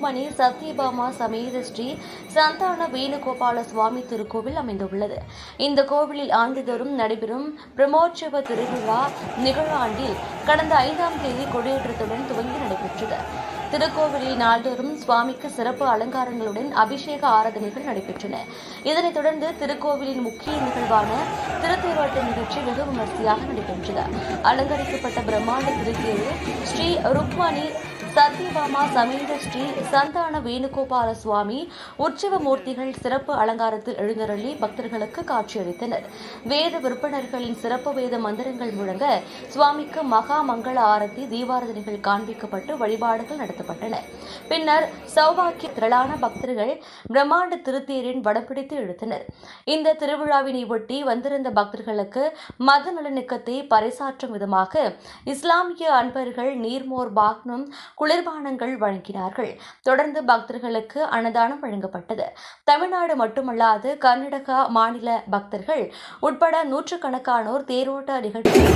ருக்மணி சத்யபாமா சமேத ஸ்ரீ சந்தான வேணுகோபால சுவாமி திருக்கோவில் அமைந்துள்ளது. இந்த கோவிலில் ஆண்டுதோறும் நடைபெறும் பிரம்மோற்சவ திருவிழா நிகழாண்டில் கடந்த 5ஆம் தேதி கொடியேற்றத்துடன் துவங்கி நடைபெற்றது. திருக்கோவிலில் நாள்தோறும் சுவாமிக்கு சிறப்பு அலங்காரங்களுடன் அபிஷேக ஆராதனைகள் நடைபெற்றன. இதனைத் தொடர்ந்து திருக்கோவிலின் முக்கிய நிகழ்வான திருத்தேரோட்ட நிகழ்ச்சி வெகு விமரிசையாக நடைபெற்றது. அலங்கரிக்கப்பட்ட பிரம்மாண்ட திருத்தேரு ஸ்ரீ ருக்மணி சத்யபாமா சமேத ஸ்ரீ சந்தான வேணுகோபால சுவாமி உற்சவ மூர்த்திகள் சிறப்பு அலங்காரத்தில் எழுந்தருளி பக்தர்களுக்கு காட்சியளித்தனர். வேத விற்பனர்களின் சிறப்பு வேத மந்திரங்கள் முழங்க சுவாமிக்கு மகா மங்கள ஆரத்தி தீபாரதனைகள் காண்பிக்கப்பட்டு வழிபாடுகள் நடத்தப்பட்டன. பின்னர் சௌபாக்கிய திரளான பக்தர்கள் பிரம்மாண்ட திருத்தேரின் வடம்பிடித்து இழுத்தனர். இந்த திருவிழாவினை ஒட்டி வந்திருந்த பக்தர்களுக்கு மத நல்லிணக்கத்தை பறைசாற்றும் விதமாக இஸ்லாமிய அன்பர்கள் நீர்மோர் பாக்னம் குளிர்பானங்கள் வழங்கினார்கள். தொடர்ந்து பக்தர்களுக்கு அன்னதானம் வழங்கப்பட்டது. தமிழ்நாடு மட்டுமல்லாது கர்நாடகா மாநில பக்தர்கள் உட்பட நூற்றுக்கணக்கானோர் தேரோட்ட நிகழ்ச்சியில்